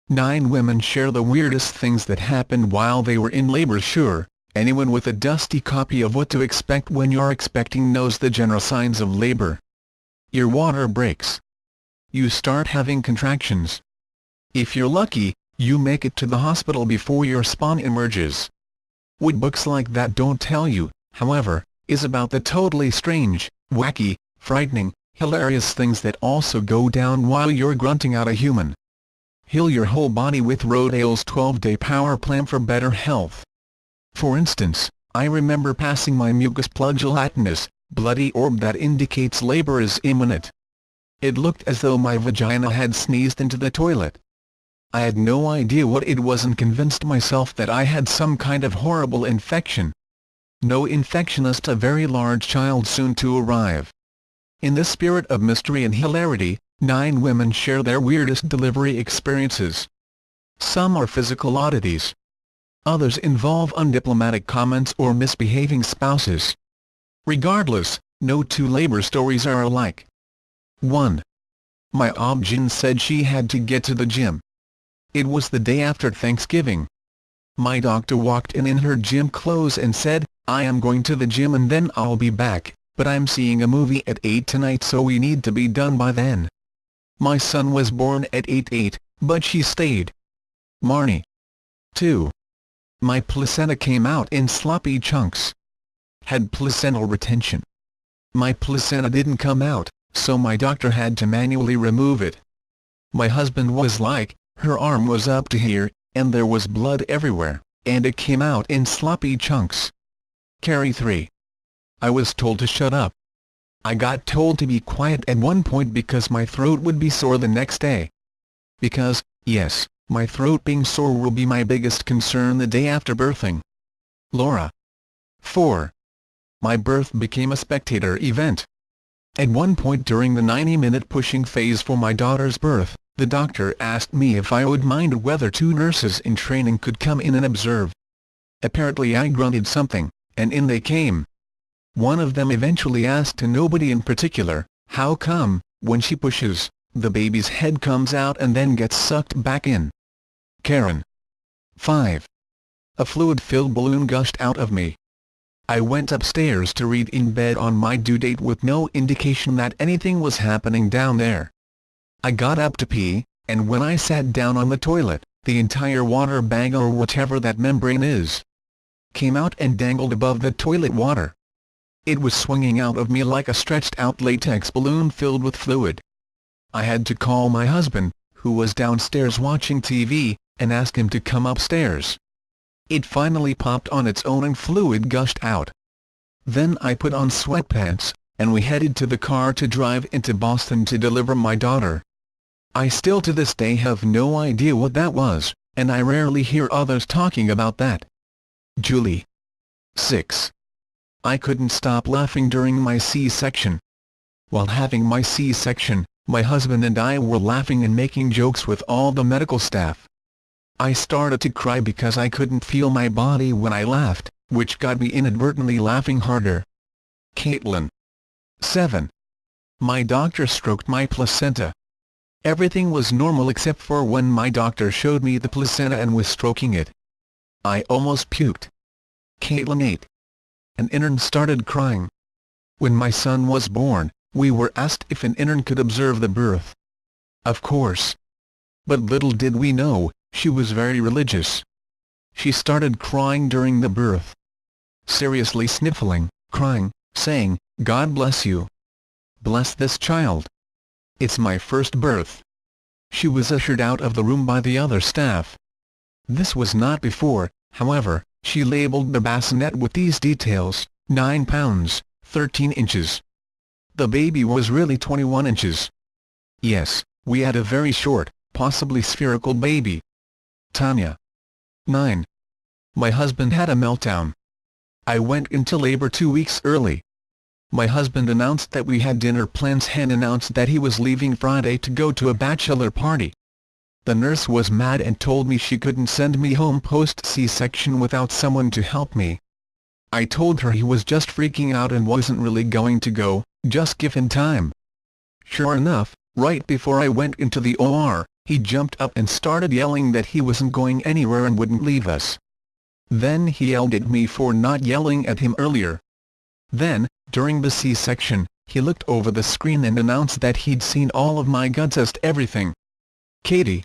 9 women share the weirdest things that happened while they were in labor. Sure, anyone with a dusty copy of What to Expect When You're Expecting knows the general signs of labor. Your water breaks. You start having contractions. If you're lucky, you make it to the hospital before your spawn emerges. What books like that don't tell you, however, is about the totally strange, wacky, frightening, hilarious things that also go down while you're grunting out a human. Heal your whole body with Rodale's 12-day power plan for better health. For instance, I remember passing my mucus plug gelatinous, bloody orb that indicates labor is imminent. It looked as though my vagina had sneezed into the toilet. I had no idea what it was and convinced myself that I had some kind of horrible infection. No infectionist, a very large child soon to arrive. In the spirit of mystery and hilarity, 9 women share their weirdest delivery experiences. Some are physical oddities. Others involve undiplomatic comments or misbehaving spouses. Regardless, no 2 labor stories are alike. 1. My obgyn said she had to get to the gym. It was the day after Thanksgiving. My doctor walked in her gym clothes and said, "I am going to the gym and then I'll be back, but I'm seeing a movie at 8 tonight so we need to be done by then." My son was born at 8/8, but she stayed. Marnie. 2. My placenta came out in sloppy chunks. Had placental retention. My placenta didn't come out, so my doctor had to manually remove it. My husband was like, her arm was up to here, and there was blood everywhere, and it came out in sloppy chunks. Carrie 3. I was told to shut up. I got told to be quiet at one point because my throat would be sore the next day. Because, yes, my throat being sore will be my biggest concern the day after birthing. Laura. 4. My birth became a spectator event. At one point during the 90-minute pushing phase for my daughter's birth, the doctor asked me if I would mind whether 2 nurses in training could come in and observe. Apparently I grunted something, and in they came. One of them eventually asked, to nobody in particular, how come, when she pushes, the baby's head comes out and then gets sucked back in. Karen. 5. A fluid-filled balloon gushed out of me. I went upstairs to read in bed on my due date with no indication that anything was happening down there. I got up to pee, and when I sat down on the toilet, the entire water bag, or whatever that membrane is, came out and dangled above the toilet water. It was swinging out of me like a stretched-out latex balloon filled with fluid. I had to call my husband, who was downstairs watching TV, and ask him to come upstairs. It finally popped on its own and fluid gushed out. Then I put on sweatpants, and we headed to the car to drive into Boston to deliver my daughter. I still to this day have no idea what that was, and I rarely hear others talking about that. Julie. 6. I couldn't stop laughing during my C-section. While having my C-section, my husband and I were laughing and making jokes with all the medical staff. I started to cry because I couldn't feel my body when I laughed, which got me inadvertently laughing harder. Caitlin. 7. My doctor stroked my placenta. Everything was normal except for when my doctor showed me the placenta and was stroking it. I almost puked. Caitlin. 8. An intern started crying. When my son was born, we were asked if an intern could observe the birth. Of course. But little did we know, she was very religious. She started crying during the birth. Seriously sniffling, crying, saying, "God bless you. Bless this child. It's my first birth." She was ushered out of the room by the other staff. This was not before, however, she labeled the bassinet with these details: 9 pounds, 13 inches. The baby was really 21 inches. Yes, we had a very short, possibly spherical baby. Tanya. 9. My husband had a meltdown. I went into labor 2 weeks early. My husband announced that we had dinner plans and announced that he was leaving Friday to go to a bachelor party. The nurse was mad and told me she couldn't send me home post C-section without someone to help me. I told her he was just freaking out and wasn't really going to go, just give him time. Sure enough, right before I went into the OR, He jumped up and started yelling that he wasn't going anywhere and wouldn't leave us. Then he yelled at me for not yelling at him earlier. Then, during the C-section, he looked over the screen and announced that he'd seen all of my guts, everything. Katie,